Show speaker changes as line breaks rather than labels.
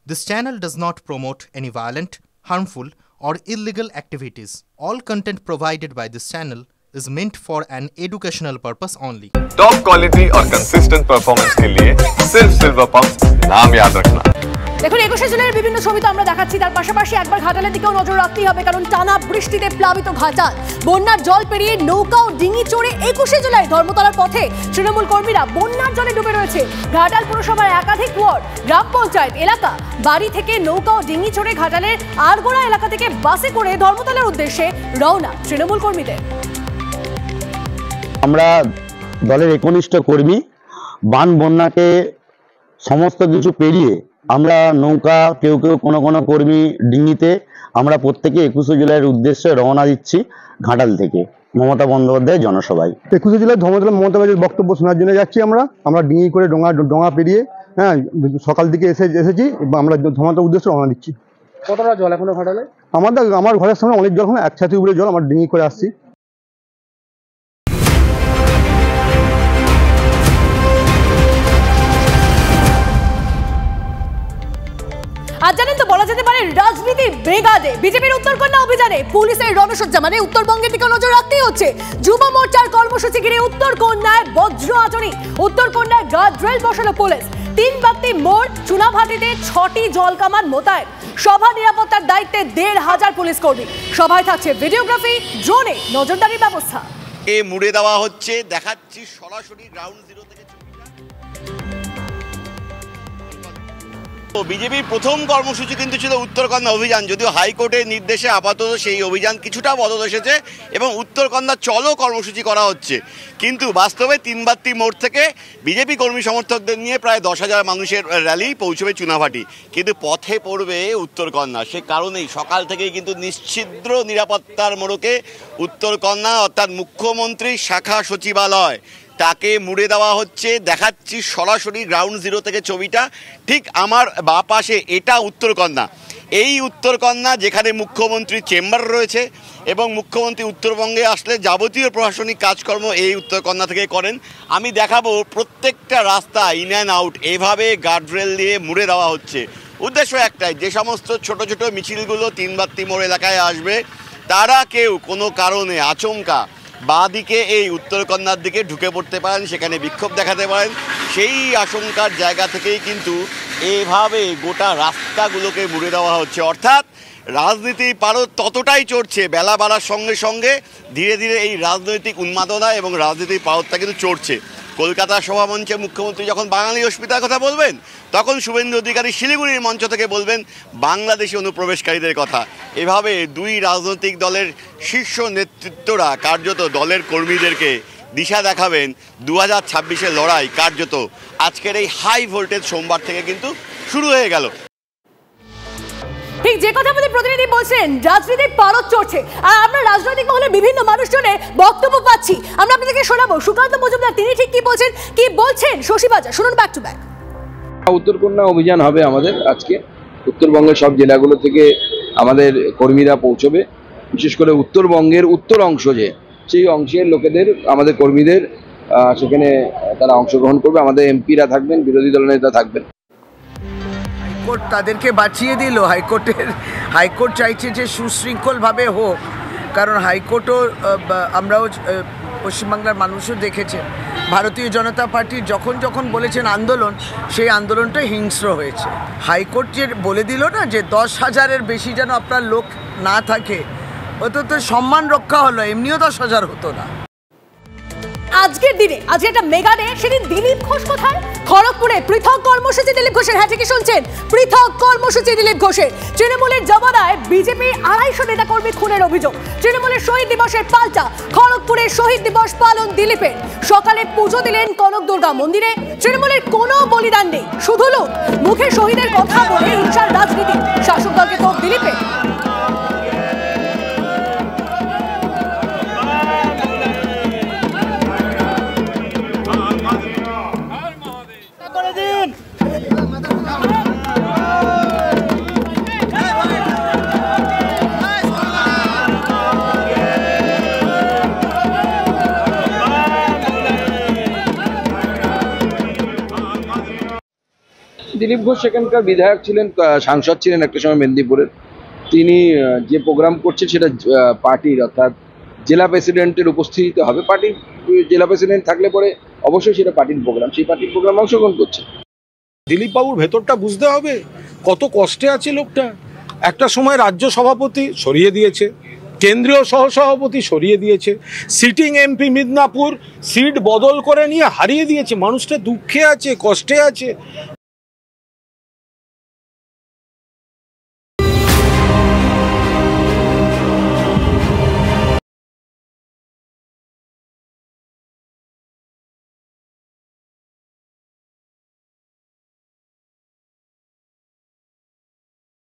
This channel does not promote any violent, harmful, or illegal activities. All content provided by this channel is meant for an educational purpose only.
Top quality और consistent performance के लिए सिर्फ silver pumps नाम याद रखना।
দেখুন ২১শে জুলাইয়ের বিভিন্ন ছবি তো আমরা দেখাচ্ছি, তার পাশাপাশি একবার ঘাটালের দিকেও নজর রাখতেই হবে, কারণ টানা বৃষ্টিতে প্লাবিত ঘাটাল। বন্যার জল পেরিয়ে নৌকা ও ডিঙি চড়ে ২১শে জুলাই ধর্মতলার পথে তৃণমূল কর্মীরা বন্যার জলে ডুবে রয়েছে। ঘাটাল পুরসভার একাধিক ওয়ার্ড, গ্রাম পঞ্চায়েত এলাকা, বাড়ি থেকে নৌকা ও ডিঙি চড়ে ঘাটালের আরগোড়া এলাকা থেকে বাসে করে ধর্মতলার উদ্দেশ্যে রওনা তৃণমূল কর্মীদের।
আমরা দলের একনিষ্ঠ কর্মী, বান বন্যাকে সমস্ত কিছু পেরিয়ে আমরা নৌকা, কেউ কেউ কোনো কোনো কর্মী ডিঙিতে, আমরা প্রত্যেকে ২১শে জুলাইয়ের উদ্দেশ্যে রওনা দিচ্ছি ঘাটাল থেকে মমতা বন্দ্যোপাধ্যায় জনসভায়।
২১শে জুলাই ধর্মতলা মমতা ব্যানার্জির বক্তব্য শোনার জন্য যাচ্ছি। আমরা ডিঙি করে ডোঙা পেরিয়ে সকাল দিকে এসেছি, আমরা ধর্মতলার উদ্দেশ্যে রওনা দিচ্ছি।
কতটা জল এখনো ঘাটালে?
আমার ঘরের সামনে অনেক জল, একসাথে উপরে জল, আমরা ডিঙি করে আসছি।
আজ জানেন তো, বলা যেতে পারে রাজনীতি ব্রিগাডে বিজেপির উত্তরকন্যা অভিযানে পুলিশের রণসজ্জা, মানে উত্তরবঙ্গের দিকে নজর রাখতেই হচ্ছে। যুব মোর্চার কর্মসূচি ঘিরে উত্তরকন্যায় বজ্র আচরণী, উত্তরকন্যায় গার্ডরেল বসালো পুলিশ। ৩ ব্যক্তি মোড়, চুনাভাটিতে ৬টি জলকামান মোতায়েন। সভা নিরাপত্তার দায়িত্বে ১৫০০ পুলিশ কর্মী। সভায় থাকছে ভিডিওগ্রাফি, ড্রোনে নজরদারি ব্যবস্থা।
মুড়ে দেওয়া হচ্ছে, দেখাচ্ছি সরাসরি গ্রাউন্ড জিরো থেকে। বিজেপির প্রথম কর্মসূচি কিন্তু ছিল উত্তরকন্যা অভিযান, যদিও হাইকোর্টের নির্দেশে আপাতত সেই অভিযান কিছুটা বদল এসেছে এবং উত্তরকন্যা চলো কর্মসূচি করা হচ্ছে। কিন্তু বাস্তবে ৩ বাত্তি মোড় থেকে বিজেপি কর্মী সমর্থকদের নিয়ে প্রায় ১০,০০০ মানুষের র্যালি পৌঁছবে চুনাভাটি, কিন্তু পথে পড়বে উত্তরকন্যা। সে কারণেই সকাল থেকেই কিন্তু নিশ্ছিদ্র নিরাপত্তার মোড়কে উত্তরকন্যা, অর্থাৎ মুখ্যমন্ত্রীর শাখা সচিবালয়, তাকে মুড়ে দেওয়া হচ্ছে। দেখাচ্ছি সরাসরি গ্রাউন্ড জিরো থেকে ছবিটা। ঠিক আমার বাঁ পাশে এটা উত্তরকন্যা। এই উত্তরকন্যা যেখানে মুখ্যমন্ত্রীর চেম্বার রয়েছে এবং মুখ্যমন্ত্রী উত্তরবঙ্গে আসলে যাবতীয় প্রশাসনিক কাজকর্ম এই উত্তরকন্যা থেকে করেন। আমি দেখাবো প্রত্যেকটা রাস্তা ইন অ্যান্ড আউট এভাবে গার্ডরেল দিয়ে মুড়ে দেওয়া হচ্ছে। উদ্দেশ্য একটাই, যে সমস্ত ছোট ছোট মিছিলগুলো ৩ বাত্তি মোড় এলাকায় আসবে, তারা কেউ কোনো কারণে আচমকা বাঁ দিকে এই উত্তরকন্যার দিকে ঢুকে পড়তে পারেন, সেখানে বিক্ষোভ দেখাতে পারেন। সেই আশঙ্কার জায়গা থেকেই কিন্তু এভাবে গোটা রাস্তাগুলোকে মুড়ে দেওয়া হচ্ছে। অর্থাৎ রাজনীতির পারদ ততটাই চড়ছে, বেলা বাড়ার সঙ্গে সঙ্গে ধীরে ধীরে এই রাজনৈতিক উন্মাদনা এবং রাজনীতির পারদটা কিন্তু চড়ছে। কলকাতা সভামঞ্চে মুখ্যমন্ত্রী যখন বাঙালি অস্মিতার কথা বলবেন, তখন শুভেন্দু অধিকারী শিলিগুড়ির মঞ্চ থেকে বলবেন বাংলাদেশি অনুপ্রবেশকারীদের কথা। এভাবে দুই রাজনৈতিক দলের শীর্ষ নেতৃত্বরা কার্যত দলের কর্মীদেরকে দিশা দেখাবেন ২০২৬-এর লড়াই কার্যত আজকের এই হাই ভোল্টেজ সোমবার থেকে কিন্তু শুরু হয়ে গেল।
ঠিক যে কথা আমাদের প্রতিনিধি বলছেন, রাজনীতির পারদ চড়ছে, আর আমরা রাজনৈতিক মহলে বিভিন্ন মানুষজনের বক্তব্য পাচ্ছি। আমরা আপনাদেরকে শোনাবো সুকান্ত মজুমদার, তিনি ঠিক কি বলছেন শশী বাজার, শুনুন ব্যাক টু ব্যাক।
উত্তরকন্যা অভিযান হবে আমাদের আজকে। উত্তরবঙ্গের সব জেলাগুলো থেকে আমাদের কর্মীরা পৌঁছবে, বিশেষ করে উত্তরবঙ্গের উত্তর অংশ, সেই অংশের লোকেদের, আমাদের কর্মীদের সেখানে তারা অংশগ্রহণ করবে। আমাদের এমপিরা থাকবেন, বিরোধী দলনেতা থাকবেন।
হাইকোর্ট তাদেরকে বাঁচিয়ে দিল। হাইকোর্ট চাইছে যে সুশৃঙ্খলভাবে হোক, কারণ হাইকোর্টও, আমরাও পশ্চিমবাংলার মানুষও দেখেছে, ভারতীয় জনতা পার্টি যখন বলেছেন আন্দোলন, সেই আন্দোলনটা হিংস্র হয়েছে। হাইকোর্ট যে বলে দিল না যে ১০,০০০-এর বেশি যেন আপনার লোক না থাকে, অত তো সম্মান রক্ষা হলো, এমনিও ১০,০০০ হতো না।
আজকের দিনে, আজকে একটা মেগা ডে, সেদিন দিলীপ ঘোষ কোথায়? খড়গপুরে পৃথক কর্মসূচি দিলীপ ঘোষের। হ্যাঁ, ঠিকই শুনছেন, পৃথক কর্মসূচি দিলীপ ঘোষের। তৃণমূলের জমানায় বিজেপি ২৫০ নেতা কর্মী খুনের অভিযোগ। তৃণমূলের শহীদ দিবসের পাল্টা খড়গপুরে শহীদ দিবস পালন দিলীপের। সকালে পুজো দিলেন কনক দুর্গা মন্দিরে। তৃণমূলের কোনো বলিদান নেই, শুধু লোক মুখে শহীদের কথা বলে হিংসার রাজনীতি। শাসক দলকে তোপ দিলীপের।
দিলীপ ঘোষ সেখানকার বিধায়ক ছিলেন, সাংসদ ছিলেন একটা সময় মেদিনীপুরের। তিনি যে প্রোগ্রাম করছে সেটা পার্টির অর্থাৎ জেলা প্রেসিডেন্টের উপস্থিতিতে হবে। পার্টির জেলা প্রেসিডেন্ট থাকলে পরে অবশ্যই সেটা পার্টির প্রোগ্রাম, সেই পার্টির প্রোগ্রাম অংশগ্রহণ করছে।
দিলীপ বাবুর ভেতরটা বুঝতে হবে, কত কষ্টে আছে লোকটা। একটা সময় রাজ্য সভাপতি সরিয়ে দিয়েছে, কেন্দ্রীয় সহসভাপতি সরিয়ে দিয়েছে, সিটিং এমপি মিদনাপুর সিট বদল করে নিয়ে হারিয়ে দিয়েছে। মানুষটা দুঃখে আছে, কষ্টে আছে।